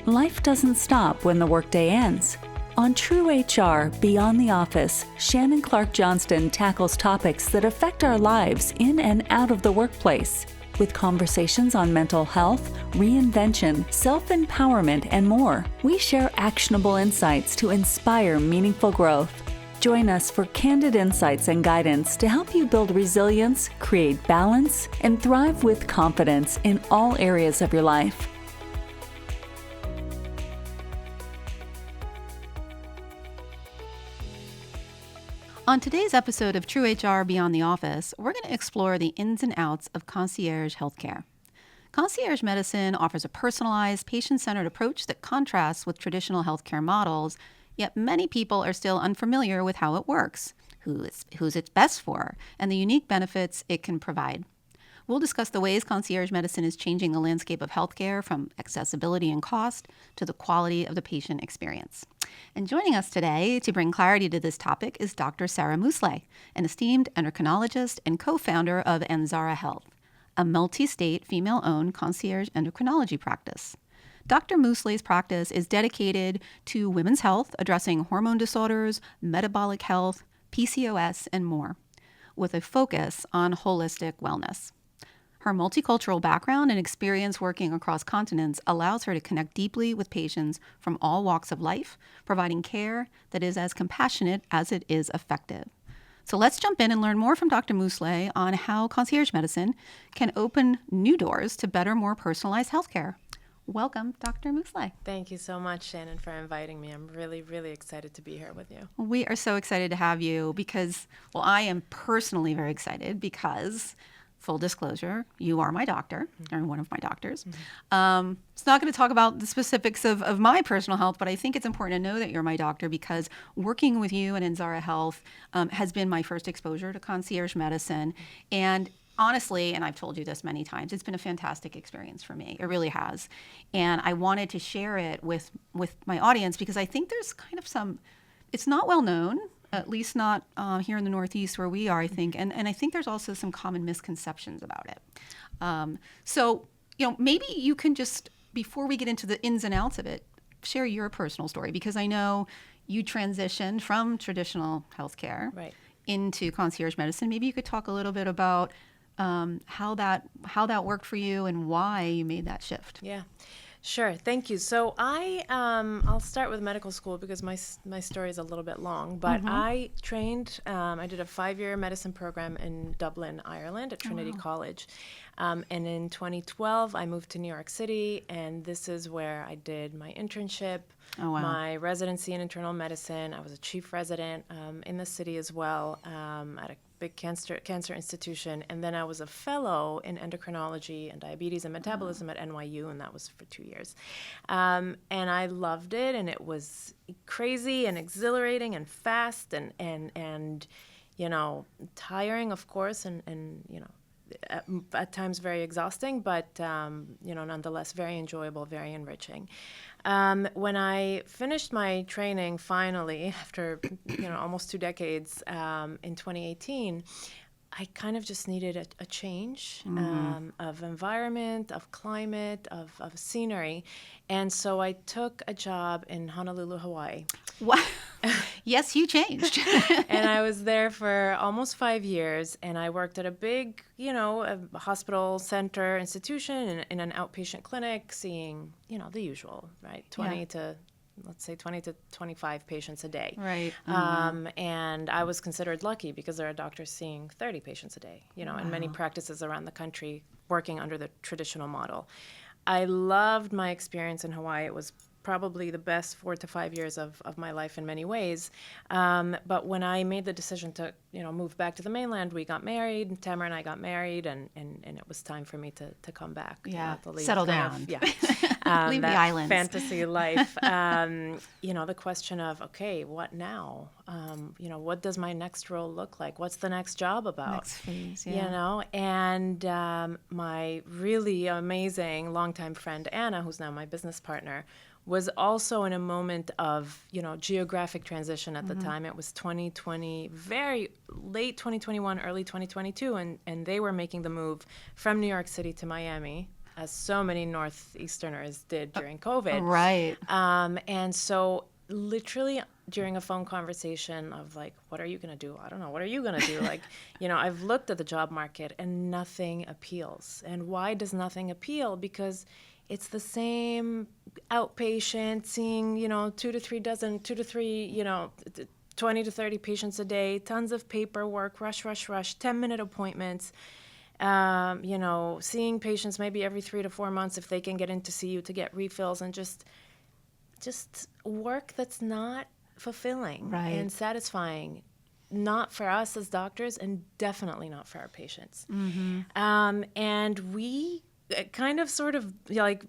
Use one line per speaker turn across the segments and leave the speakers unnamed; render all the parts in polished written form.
Life doesn't stop when the workday ends. On True HR Beyond the Office, Shannon Clark Johnston tackles topics that affect our lives in and out of the workplace, with conversations on mental health, reinvention, self-empowerment, and more. We share actionable insights to inspire meaningful growth. Join us for candid insights and guidance to help you build resilience, create balance, and thrive with confidence in all areas of your life.
On today's episode of True HR Beyond the Office, we're going to explore the ins and outs of concierge healthcare. Concierge medicine offers a personalized, patient-centered approach that contrasts with traditional healthcare models, yet many people are still unfamiliar with how it works, who's it's best for, and the unique benefits it can provide. We'll discuss the ways concierge medicine is changing the landscape of healthcare, from accessibility and cost to the quality of the patient experience. And joining us today to bring clarity to this topic is Dr. Sarah Musleh, an esteemed endocrinologist and co-founder of Anzara Health, a multi-state female-owned concierge endocrinology practice. Dr. Musleh's practice is dedicated to women's health, addressing hormone disorders, metabolic health, PCOS, and more, with a focus on holistic wellness. Her multicultural background and experience working across continents allows her to connect deeply with patients from all walks of life, providing care that is as compassionate as it is effective. So let's jump in and learn more from Dr. Musleh on how concierge medicine can open new doors to better, more personalized healthcare. Welcome, Dr. Musleh.
Thank you so much, Shannon, for inviting me. I'm really, really excited to be here with you.
We are so excited to have you because, I am personally very excited because, full disclosure, you are my doctor, or one of my doctors. It's not going to talk about the specifics of my personal health, but I think it's important to know that you're my doctor because working with you and Anzara Health has been my first exposure to concierge medicine. And honestly, and I've told you this many times, it's been a fantastic experience for me. It really has. And I wanted to share it with my audience because I think there's kind of it's not well known, at least not here in the Northeast where we are, I think. And I think there's also some common misconceptions about it. So, maybe you can just, before we get into the ins and outs of it, share your personal story, because I know you transitioned from traditional healthcare into concierge medicine. Maybe you could talk a little bit about how that worked for you and why you made that shift.
Yeah. Sure. Thank you. So I'll start with medical school because my story is a little bit long, but I trained, I did a 5-year medicine program in Dublin, Ireland at Trinity College. And in 2012, I moved to New York City, and this is where I did my internship, my residency in internal medicine. I was a chief resident in the city as well at a big cancer institution, and then I was a fellow in endocrinology and diabetes and metabolism at NYU, and that was for 2 years. And I loved it, and it was crazy and exhilarating and fast and tiring, of course, and at times very exhausting, but nonetheless very enjoyable, very enriching. When I finished my training finally after almost 2 decades in 2018, I kind of just needed a change of environment, of climate, of scenery. And so I took a job in Honolulu, Hawaii.
Wow. Yes, you changed.
And I was there for almost 5 years, and I worked at a big, a hospital center institution in an outpatient clinic, seeing, the usual, right? 20 to 25 patients a day.
Right.
And I was considered lucky because there are doctors seeing 30 patients a day, in many practices around the country working under the traditional model. I loved my experience in Hawaii. It was probably the best 4 to 5 years of my life in many ways. But when I made the decision to, move back to the mainland, we got married. Tamara and I got married, and it was time for me to come back.
Yeah,
to leave,
settle down. Leave the islands.
Fantasy life. The question of, okay, what now? What does my next role look like? What's the next job about?
Next phase, yeah.
And my really amazing longtime friend, Anna, who's now my business partner, was also in a moment of, geographic transition at the time. It was 2020, very late 2021, early 2022, and they were making the move from New York City to Miami. as so many Northeasterners did during COVID.
Right.
And so literally during a phone conversation of like, what are you going to do? I don't know. What are you going to do? Like, I've looked at the job market and nothing appeals. And why does nothing appeal? Because it's the same outpatient seeing, 2 to 3 dozen, 2 to 3, 20 to 30 patients a day, tons of paperwork, rush, 10-minute appointments. Seeing patients maybe every 3 to 4 months if they can get in to see you to get refills, and just work that's not fulfilling and satisfying, not for us as doctors and definitely not for our patients. And we kind of sort of like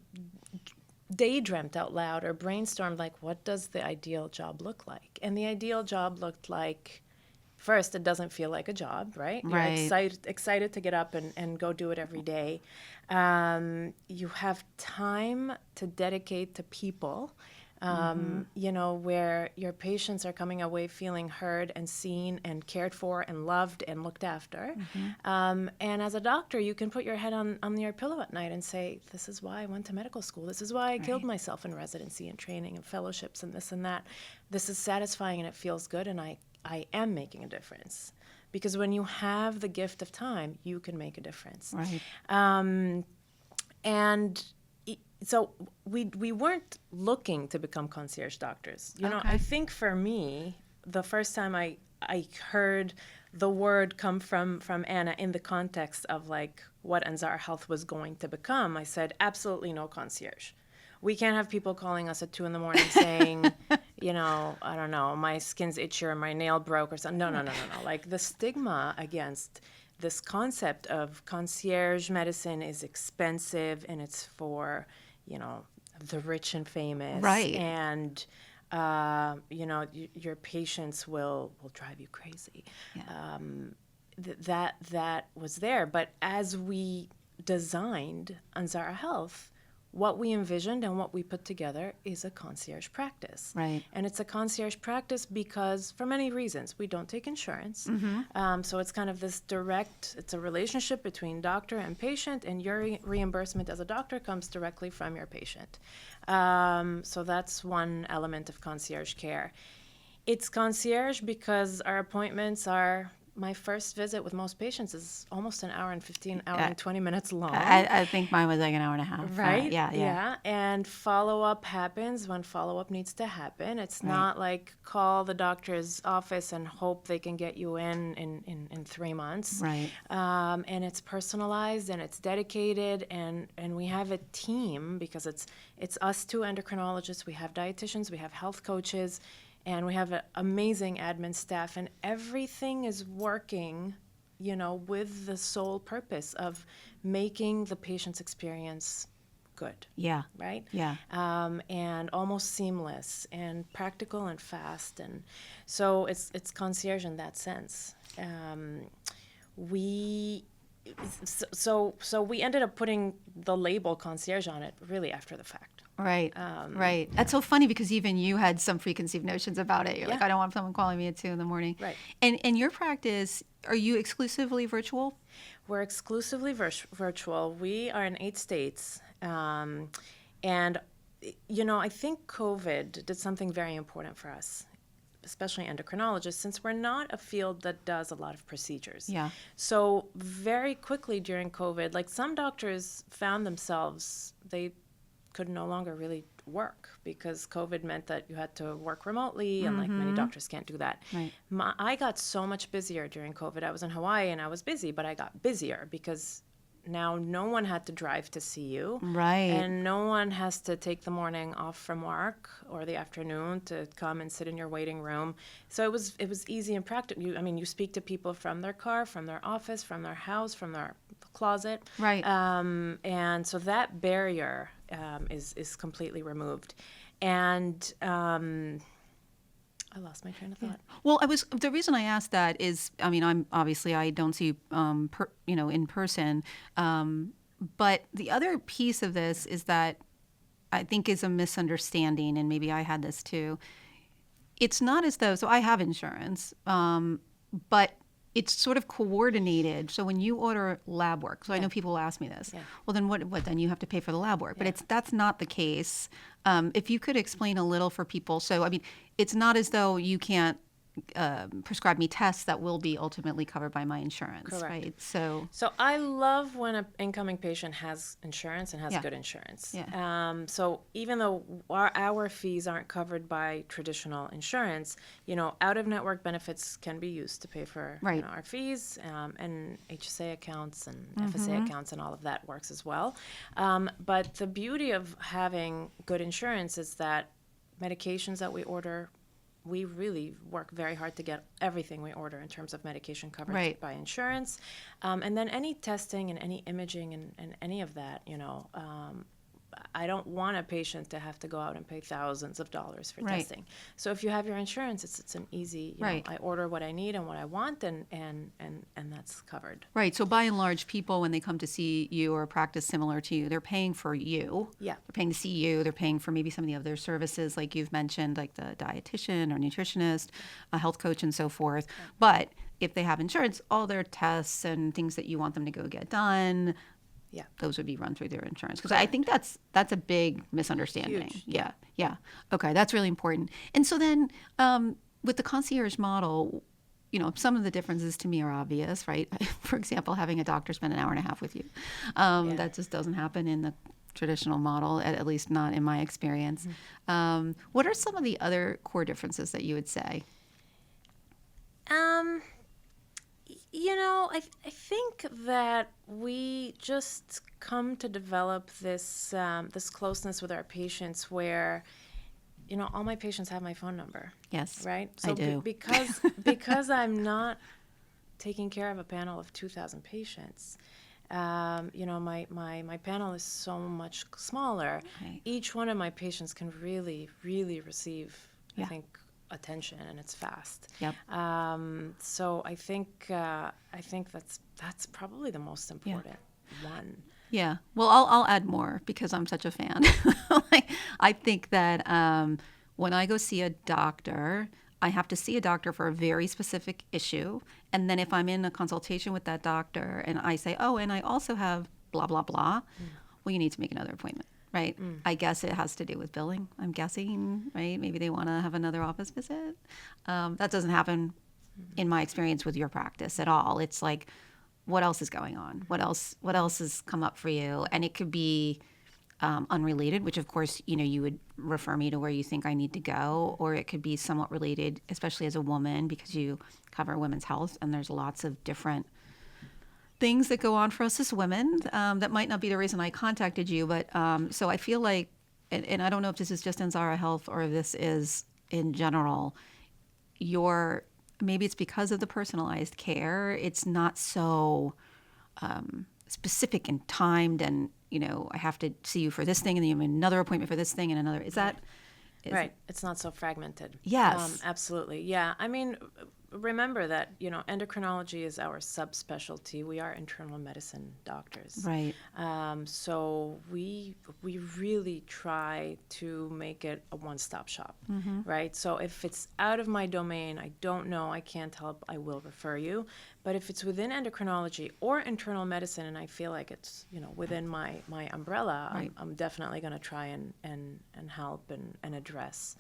daydreamt out loud or brainstormed like, what does the ideal job look like? And the ideal job looked like, first, it doesn't feel like a job, right? You're excited to get up and go do it every day. You have time to dedicate to people, where your patients are coming away feeling heard and seen and cared for and loved and looked after. And as a doctor, you can put your head on your pillow at night and say, this is why I went to medical school. This is why I killed myself in residency and training and fellowships and this and that. This is satisfying and it feels good, and I am making a difference. Because when you have the gift of time, you can make a difference.
Right.
And so we weren't looking to become concierge doctors. I think for me, the first time I heard the word come from Anna in the context of like what Anzara Health was going to become, I said, absolutely no concierge. We can't have people calling us at 2 a.m. saying, I don't know, my skin's itchy or my nail broke or something. No. Like the stigma against this concept of concierge medicine is expensive and it's for, the rich and famous.
Right.
And, your patients will drive you crazy. Yeah. That was there. But as we designed Anzara Health, what we envisioned and what we put together is a concierge practice.
Right.
And it's a concierge practice because, for many reasons, we don't take insurance. So it's kind of this it's a relationship between doctor and patient, and your reimbursement as a doctor comes directly from your patient. So that's one element of concierge care. It's concierge because our appointments are... My first visit with most patients is almost an hour and 20 minutes long.
I think mine was like an hour and a half.
Right?
Yeah.
And follow-up happens when follow-up needs to happen. It's not like call the doctor's office and hope they can get you in 3 months.
Right.
And it's personalized and it's dedicated, and we have a team because it's us 2 endocrinologists. We have dietitians, we have health coaches, and we have an amazing admin staff, and everything is working, with the sole purpose of making the patient's experience good.
Yeah.
Right?
Yeah.
And almost seamless and practical and fast. And so it's concierge in that sense. So we ended up putting the label concierge on it really after the fact.
Right. Right. That's so funny because even you had some preconceived notions about it. You're like, I don't want someone calling me at 2 a.m.
Right.
And in your practice, are you exclusively virtual?
We're exclusively virtual. We are in 8 states. And, I think COVID did something very important for us, especially endocrinologists, since we're not a field that does a lot of procedures.
Yeah.
So very quickly during COVID, like some doctors found themselves, they could no longer really work because COVID meant that you had to work remotely, and like many doctors can't do that.
Right.
I got so much busier during COVID. I was in Hawaii and I was busy, but I got busier because now no one had to drive to see you.
Right.
And no one has to take the morning off from work or the afternoon to come and sit in your waiting room. So it was easy and practical. You speak to people from their car, from their office, from their house, from their closet.
Right.
And so that barrier is completely removed. And I lost my train of thought.
Well, the reason I asked that is, I don't see you, in person. But the other piece of this is that I think is a misunderstanding, and maybe I had this too. It's not as though, so I have insurance, but it's sort of coordinated. So when you order lab work, so I know people will ask me this, well, then what then you have to pay for the lab work. But that's not the case. If you could explain a little for people. So, I mean, it's not as though you can't prescribe me tests that will be ultimately covered by my insurance,
Correct.
right? So
I love when an incoming patient has insurance and has good insurance. So even though our fees aren't covered by traditional insurance, out-of-network benefits can be used to pay for our fees, and HSA accounts and FSA accounts and all of that works as well. But the beauty of having good insurance is that medications that we order, we really work very hard to get everything we order in terms of medication covered by insurance. And then any testing and any imaging and any of that, I don't want a patient to have to go out and pay thousands of dollars for testing. So if you have your insurance, it's an easy, I order what I need and what I want, and that's covered.
Right. So by and large, people, when they come to see you or a practice similar to you, they're paying for you. Yeah. They're paying to see you. They're paying for maybe some of the other services like you've mentioned, like the dietitian or nutritionist, a health coach, and so forth. Yeah. But if they have insurance, all their tests and things that you want them to go get done, those would be run through their insurance. Because I think that's a big misunderstanding. Huge. Yeah. Okay, that's really important. And so then with the concierge model, some of the differences to me are obvious, right? For example, having a doctor spend an hour and a half with you. That just doesn't happen in the traditional model, at least not in my experience. What are some of the other core differences that you would say?
I think that we just come to develop this this closeness with our patients where, all my patients have my phone number.
Yes,
right. So
I do.
because I'm not taking care of a panel of 2,000 patients. My panel is so much smaller. Right. Each one of my patients can really, really receive, I think, attention, and it's fast. Yep. So I think that's probably the most important one.
Yeah. Well, I'll add more because I'm such a fan. I think that when I go see a doctor, I have to see a doctor for a very specific issue, and then if I'm in a consultation with that doctor and I say, oh, and I also have blah blah blah, well, you need to make another appointment. Right. I guess it has to do with billing, I'm guessing, right? Maybe they want to have another office visit. That doesn't happen in my experience with your practice at all. It's like, what else is going on? What else has come up for you? And it could be unrelated, which of course, you would refer me to where you think I need to go, or it could be somewhat related, especially as a woman, because you cover women's health and there's lots of different things that go on for us as women that might not be the reason I contacted you, but so I feel like, and I don't know if this is just Anzara Health or if this is in general, maybe it's because of the personalized care, it's not so specific and timed, and I have to see you for this thing and then you have another appointment for this thing and another.
Right. It's not so fragmented.
Yes.
Absolutely. Yeah. I mean, remember that, endocrinology is our subspecialty. We are internal medicine doctors. Right. So we really try to make it a one-stop shop, right? So if it's out of my domain, I don't know, I can't help, I will refer you. But if it's within endocrinology or internal medicine and I feel like it's, within my umbrella, I'm definitely going to try and help and address.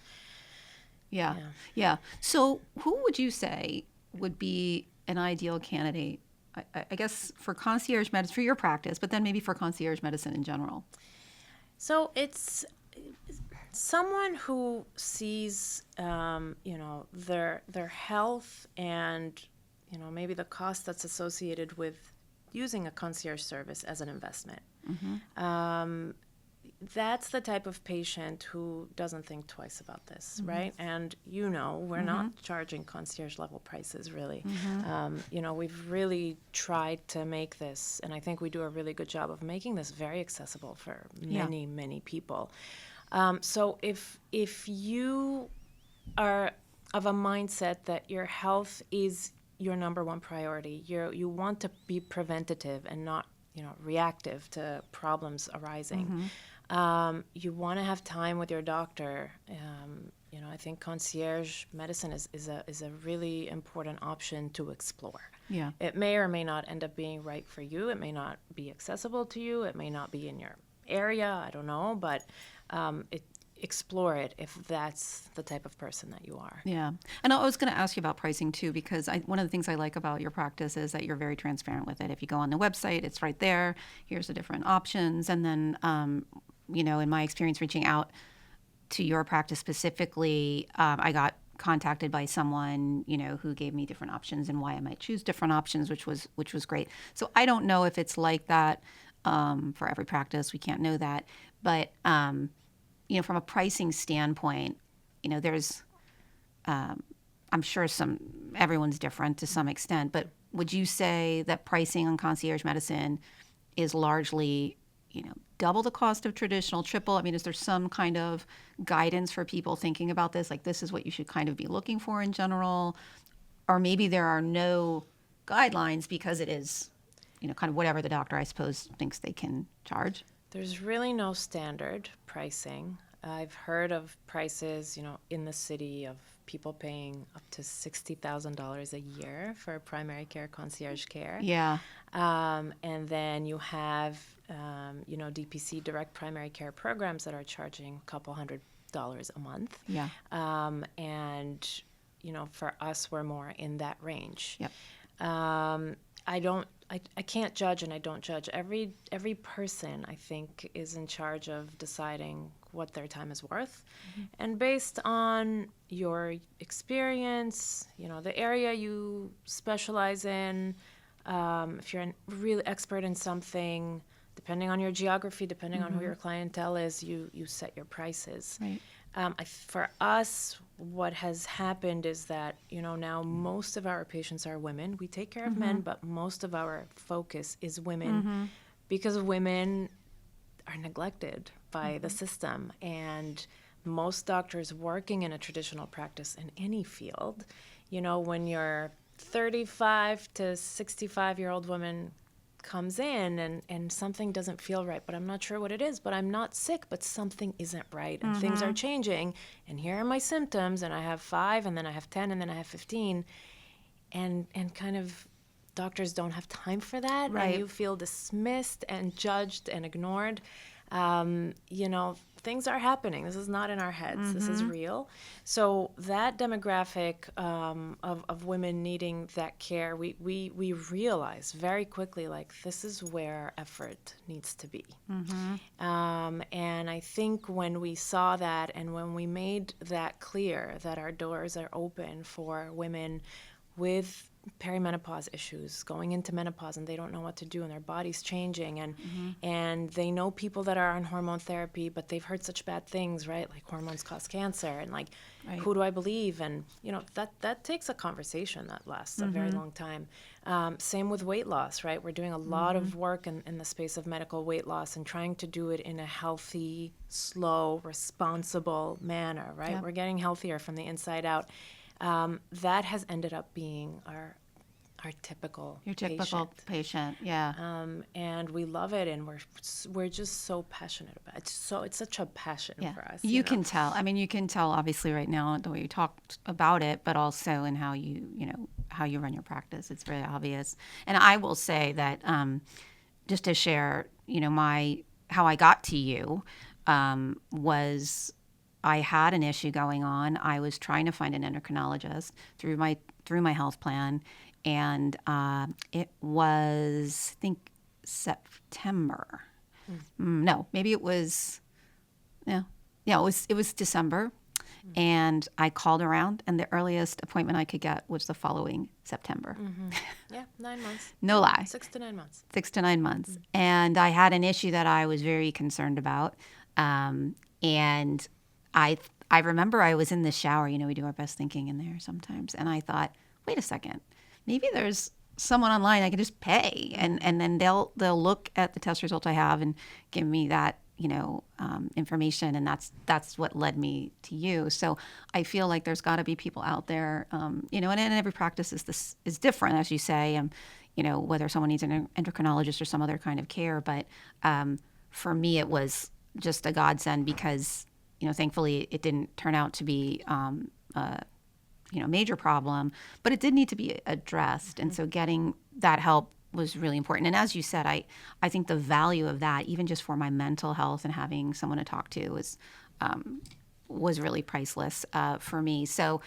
Yeah.
So who would you say would be an ideal candidate, I guess, for concierge medicine, for your practice, but then maybe for concierge medicine in general?
So it's someone who sees, their health and, maybe the cost that's associated with using a concierge service as an investment. That's the type of patient who doesn't think twice about this, right? And we're not charging concierge level prices, really. We've really tried to make this, and I think we do a really good job of making this very accessible for many, many people. So if you are of a mindset that your health is your number one priority, you want to be preventative and not reactive to problems arising. You want to have time with your doctor. I think concierge medicine is a really important option to explore.
Yeah.
It may or may not end up being right for you. It may not be accessible to you. It may not be in your area. I don't know, but explore it if that's the type of person that you are.
Yeah. And I was going to ask you about pricing too, because one of the things I like about your practice is that you're very transparent with it. If you go on the website, it's right there. Here's the different options. And then, in my experience reaching out to your practice specifically, I got contacted by someone, who gave me different options and why I might choose different options, which was great. So I don't know if it's like that for every practice. We can't know that. But, from a pricing standpoint, there's, I'm sure everyone's different to some extent, but would you say that pricing on concierge medicine is largely, double the cost of traditional, triple? I mean, is there some kind of guidance for people thinking about this? Like, this is what you should kind of be looking for in general? Or maybe there are no guidelines because it is, kind of whatever the doctor, I suppose, thinks they can charge?
There's really no standard pricing. I've heard of prices, in the city of people paying up to $60,000 a year for primary care concierge care.
Yeah.
And then you have, DPC, direct primary care programs that are charging a couple $100 a month.
Yeah.
And, for us, we're more in that range.
Yep.
I can't judge, and I don't judge. Every person, I think, is in charge of deciding what their time is worth. Mm-hmm. And based on your experience, the area you specialize in, if you're a really expert in something, depending on your geography, depending on who your clientele is, you set your prices.
Right.
For us, what has happened is that, now most of our patients are women. We take care of men, but most of our focus is women because women are neglected by the system. And most doctors working in a traditional practice in any field, when your 35 to 65-year-old woman comes in and something doesn't feel right, but I'm not sure what it is, but I'm not sick, but something isn't right and things are changing, and here are my symptoms, and I have 5 and then I have 10 and then I have 15, and kind of doctors don't have time for that.
Right.
And you feel dismissed and judged and ignored. Things are happening. This is not in our heads. This is real. So that demographic of women needing that care, we realize very quickly, like, this is where effort needs to be. And I think when we saw that and when we made that clear that our doors are open for women with perimenopause issues, going into menopause, and they don't know what to do, and their body's changing, and they know people that are on hormone therapy, but they've heard such bad things, right? Like hormones cause cancer, and like, who do I believe? And that takes a conversation that lasts a very long time. Same with weight loss, right? We're doing a lot of work in the space of medical weight loss and trying to do it in a healthy, slow, responsible manner, right?
Yeah.
We're getting healthier from the inside out. That has ended up being our typical
patient, yeah.
And we love it, and we're just so passionate about it. So it's such a passion for us.
You can tell. I mean, you can tell obviously right now the way you talked about it, but also in how how you run your practice. It's very obvious. And I will say that just to share, how I got to you was I had an issue going on. I was trying to find an endocrinologist through my health plan, and it was, I think, September. No, maybe it was. Yeah, it was December, and I called around, and the earliest appointment I could get was the following September.
Yeah, 9 months.
No lie.
6 to 9 months.
6 to 9 months, and I had an issue that I was very concerned about, and I remember I was in the shower. We do our best thinking in there sometimes. And I thought, wait a second, maybe there's someone online I can just pay. And then they'll look at the test results I have and give me that, information. And that's what led me to you. So I feel like there's got to be people out there, and every practice is different, as you say, whether someone needs an endocrinologist or some other kind of care. But for me, it was just a godsend because, thankfully it didn't turn out to be, major problem, but it did need to be addressed. And so getting that help was really important. And as you said, I think the value of that, even just for my mental health and having someone to talk to was really priceless for me. So,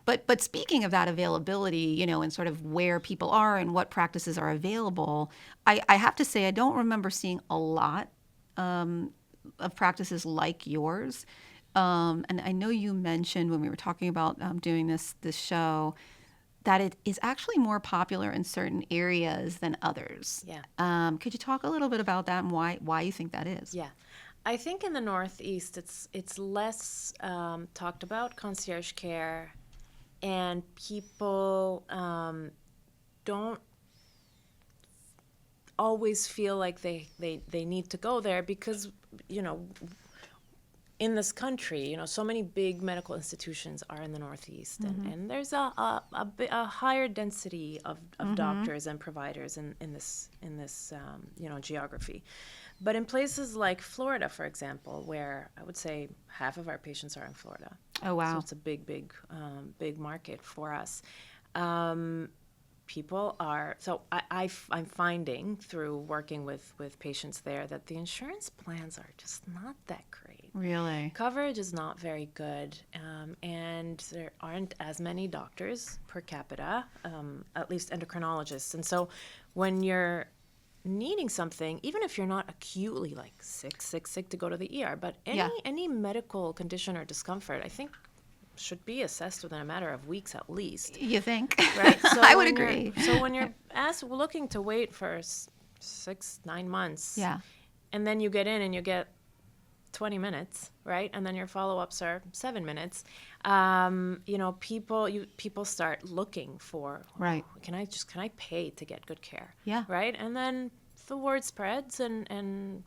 but speaking of that availability, and sort of where people are and what practices are available, I have to say I don't remember seeing a lot of practices like yours. And I know you mentioned when we were talking about doing this show that it is actually more popular in certain areas than others.
Yeah.
Could you talk a little bit about that and why you think that is?
Yeah. I think in the Northeast, it's less talked about, concierge care, and people don't always feel like they need to go there because, in this country, so many big medical institutions are in the Northeast, and there's a higher density of doctors and providers in this geography. But in places like Florida, for example, where I would say half of our patients are in Florida.
Oh, wow.
So it's a big market for us. People are, so I'm finding through working with patients there that the insurance plans are just not that great.
Really?
Coverage is not very good, and there aren't as many doctors per capita, at least endocrinologists. And so when you're needing something, even if you're not acutely like sick to go to the ER, but any medical condition or discomfort, I think should be assessed within a matter of weeks at least.
You think?
Right. So
I would agree.
So when you're looking to wait for 6-9 months, and then you get in and you get 20 minutes, right? And then your follow-ups are 7 minutes. People start looking for,
right.
Can I pay to get good care?
Yeah.
Right. And then the word spreads and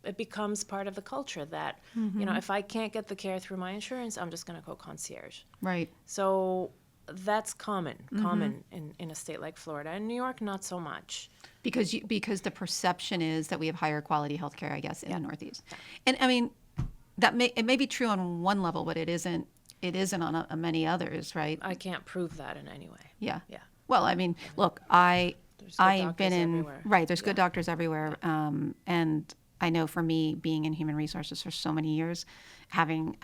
it becomes part of the culture that, if I can't get the care through my insurance, I'm just going to go concierge.
Right.
So that's common in a state like Florida. In New York, not so much.
Because the perception is that we have higher quality healthcare, I guess, in the Northeast. And I mean, it may be true on one level, but it isn't on many others, right?
I can't prove that in any way.
Yeah.
Yeah.
Well, I mean, look, I've been in
everywhere.
Right. There's good doctors everywhere, and I know for me, being in human resources for so many years, having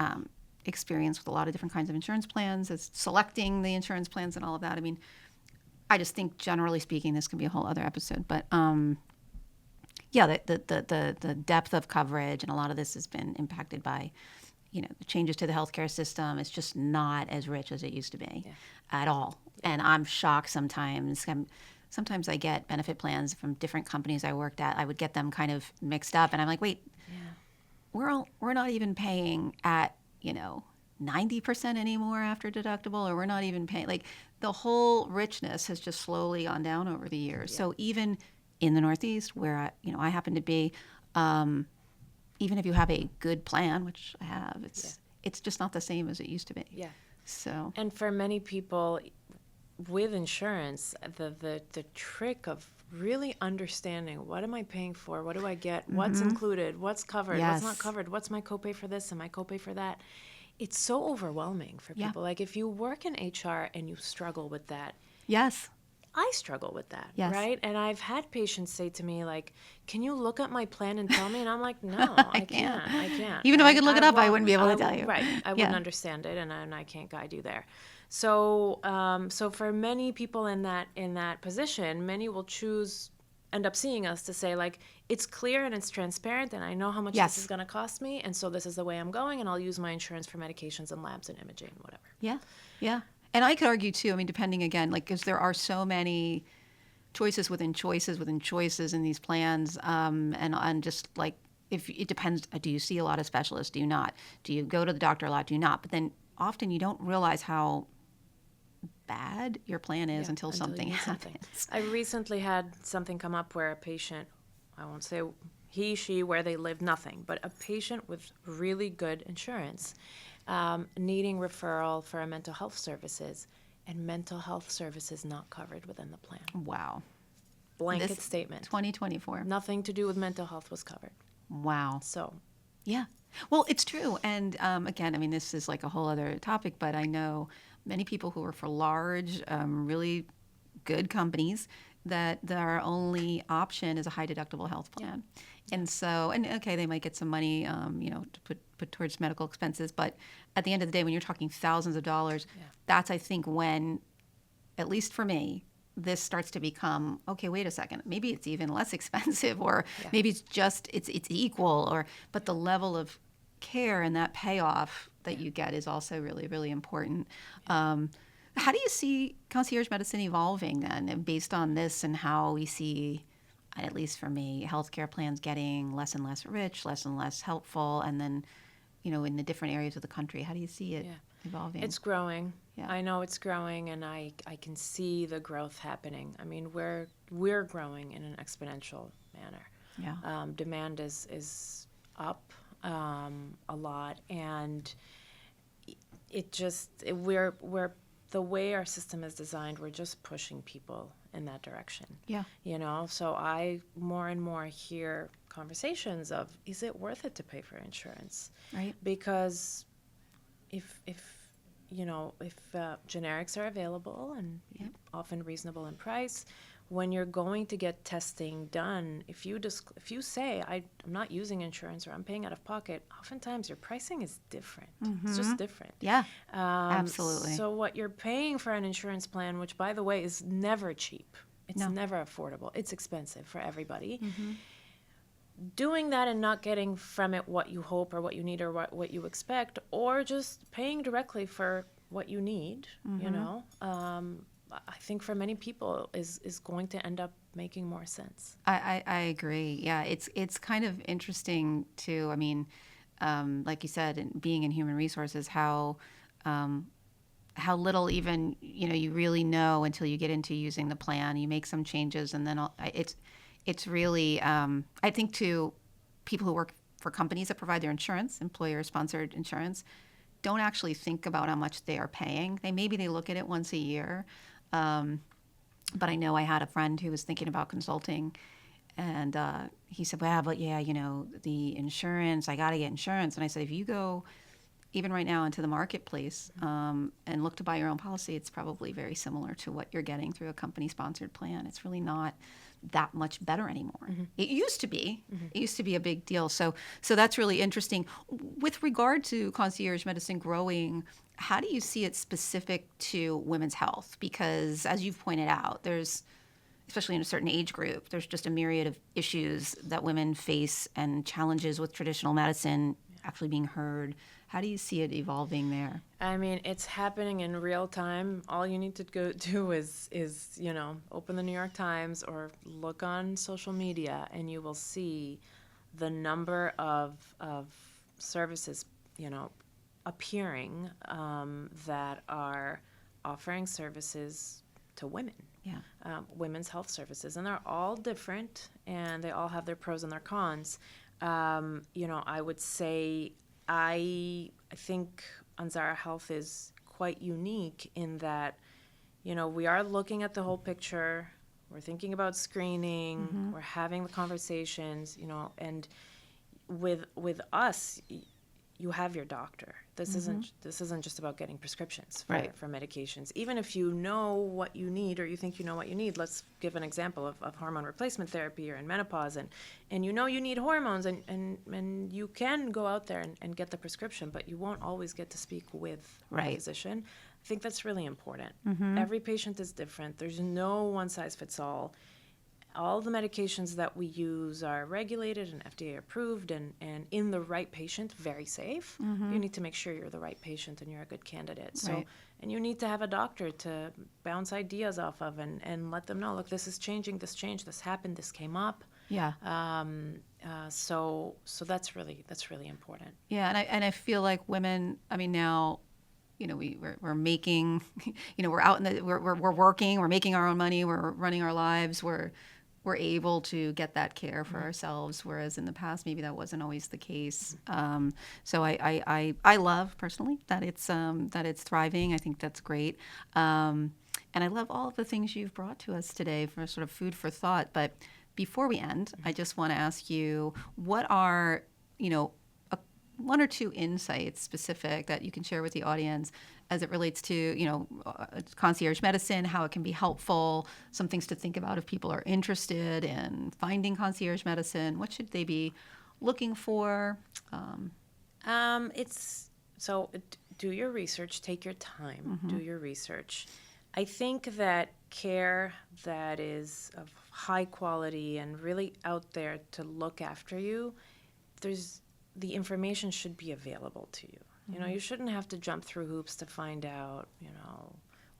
experience with a lot of different kinds of insurance plans, as selecting the insurance plans and all of that. I mean, I just think generally speaking, this can be a whole other episode, but the depth of coverage and a lot of this has been impacted by, the changes to the healthcare system. It's just not as rich as it used to be at all, and I'm shocked sometimes. Sometimes I get benefit plans from different companies I worked at. I would get them kind of mixed up, and I'm like, wait, we're not even paying at 90% anymore after deductible, or we're not even paying. Like the whole richness has just slowly gone down over the years. So even in the Northeast, where I happen to be, even if you have a good plan, which I have, it's just not the same as it used to be.
Yeah.
So.
And for many people with insurance, the trick of really understanding what am I paying for, what do I get, what's included, what's covered, what's not covered, what's my copay for this and my copay for that. It's so overwhelming for people. Like if you work in HR and you struggle with that.
Yes.
I struggle with that,
yes.
right? And I've had patients say to me, like, can you look at my plan and tell me? And I'm like, no, I can't.
Even if I could look it up, I wouldn't be able to tell you.
Right. I wouldn't understand it, and I can't guide you there. So so for many people in that position, many will end up seeing us to say, like, it's clear and it's transparent, and I know how much this is going to cost me, and so this is the way I'm going, and I'll use my insurance for medications and labs and imaging and whatever.
Yeah, yeah. And I could argue, too, I mean, depending, again, like, because there are so many choices within choices in these plans, and just, like, if it depends, do you see a lot of specialists? Do you not? Do you go to the doctor a lot? Do you not? But then often you don't realize how bad your plan is until something happens.
I recently had something come up where a patient, I won't say he, she, where they live, nothing, but a patient with really good insurance needing referral for a mental health services, and mental health services not covered within the plan.
Wow.
Blanket statement.
2024.
Nothing to do with mental health was covered.
Wow.
So
Yeah. Well, it's true. And again, I mean, this is like a whole other topic, but I know many people who work for large, really good companies that their only option is a high deductible health plan. And so, and okay, they might get some money, to put towards medical expenses. But at the end of the day, when you're talking thousands of dollars, that's, I think, when, at least for me, this starts to become, okay, wait a second, maybe it's even less expensive, or maybe it's just, it's equal, but the level of care and that payoff that you get is also really, really important. How do you see concierge medicine evolving then, and based on this and how we see, at least for me, healthcare plans getting less and less rich, less and less helpful, and then, in the different areas of the country, how do you see it evolving?
it's growing.
Yeah.
I know it's growing, and I can see the growth happening. I mean, we're growing in an exponential manner.
Yeah.
Demand is up a lot, and we're the way our system is designed, we're just pushing people in that direction.
Yeah.
So I more and more hear conversations of, is it worth it to pay for insurance?
Right.
Because if generics are available and often reasonable in price, when you're going to get testing done, if you say I'm not using insurance or I'm paying out of pocket, oftentimes your pricing is different. It's just different.
Yeah. Absolutely.
So what you're paying for an insurance plan, which by the way is never cheap, it's never affordable, it's expensive for everybody. Doing that and not getting from it what you hope or what you need or what you expect, or just paying directly for what you need, I think for many people is going to end up making more sense.
I agree. Yeah, it's kind of interesting too. I mean, like you said, being in human resources, how little even you really know until you get into using the plan. You make some changes, and then it's really, I think, to people who work for companies that provide their insurance, employer-sponsored insurance, don't actually think about how much they are paying. Maybe they look at it once a year. But I know I had a friend who was thinking about consulting, and he said, well, but the insurance, I got to get insurance. And I said, if you go even right now into the marketplace and look to buy your own policy, it's probably very similar to what you're getting through a company-sponsored plan. It's really not that much better anymore. It used to be. It used to be a big deal. So that's really interesting. With regard to concierge medicine growing, how do you see it specific to women's health? Because as you've pointed out, there's, especially in a certain age group, there's just a myriad of issues that women face and challenges with traditional medicine actually being heard. How do you see it evolving there?
I mean, it's happening in real time. All you need to go do is open the New York Times or look on social media, and you will see the number of services, appearing that are offering services to women.
Yeah.
Women's health services, and they're all different, and they all have their pros and their cons. I would say I think Anzara Health is quite unique in that, we are looking at the whole picture. We're thinking about screening. We're having the conversations, and with us, you have your doctor. This isn't just about getting prescriptions for medications. Even if you know what you need, or you think you know what you need, let's give an example of hormone replacement therapy or in menopause, and you need hormones, and you can go out there and get the prescription, but you won't always get to speak with a physician. I think that's really important. Every patient is different. There's no one size fits all. All the medications that we use are regulated and FDA approved, and in the right patient, very safe. You need to make sure you're the right patient and you're a good candidate. So, and you need to have a doctor to bounce ideas off of and let them know, look, this is changing, this changed, this happened, this came up.
Yeah.
So that's really important.
Yeah, and I feel like women, I mean, now, we're making, we're out we're working, we're making our own money, we're running our lives, we're able to get that care for ourselves, whereas in the past maybe that wasn't always the case. So I love personally that it's thriving. I think that's great, and I love all of the things you've brought to us today for sort of food for thought. But before we end, I just want to ask you, what are, one or two insights specific that you can share with the audience as it relates to, concierge medicine, how it can be helpful, some things to think about if people are interested in finding concierge medicine. What should they be looking for?
Do your research, take your time, do your research. I think that care that is of high quality and really out there to look after you, the information should be available to you. You shouldn't have to jump through hoops to find out,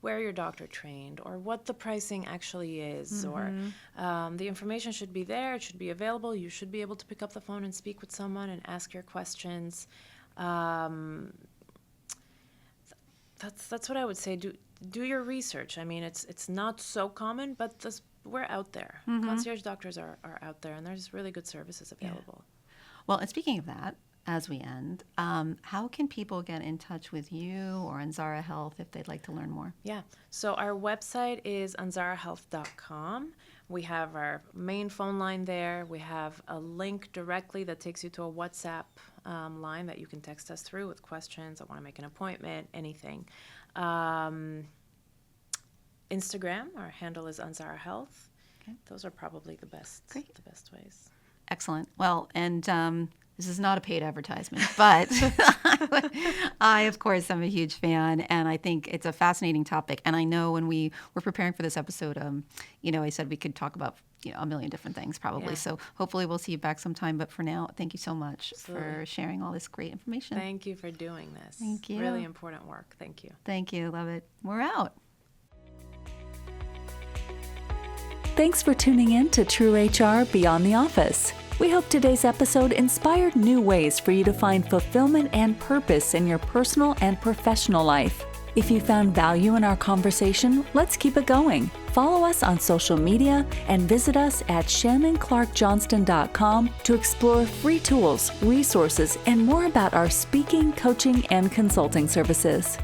where your doctor trained or what the pricing actually is, or the information should be there, it should be available. You should be able to pick up the phone and speak with someone and ask your questions. That's what I would say. Do your research. I mean, it's not so common, but we're out there. Concierge doctors are out there, and there's really good services available.
Yeah. Well, and speaking of that, as we end, how can people get in touch with you or Anzara Health if they'd like to learn more?
Yeah. So our website is anzarahealth.com. We have our main phone line there. We have a link directly that takes you to a WhatsApp line that you can text us through with questions. I want to make an appointment, anything. Instagram, our handle is Anzara Health. Okay. Those are probably the best ways.
Excellent. Well, and this is not a paid advertisement, but I, of course, am a huge fan, and I think it's a fascinating topic. And I know when we were preparing for this episode, I said we could talk about a million different things probably. Yeah. So hopefully we'll see you back sometime. But for now, thank you so much for sharing all this great information.
Thank you for doing this.
Thank you.
Really important work. Thank you.
Thank you. Love it. We're out.
Thanks for tuning in to True HR Beyond the Office. We hope today's episode inspired new ways for you to find fulfillment and purpose in your personal and professional life. If you found value in our conversation, let's keep it going. Follow us on social media and visit us at shannonclarkjohnston.com to explore free tools, resources, and more about our speaking, coaching, and consulting services.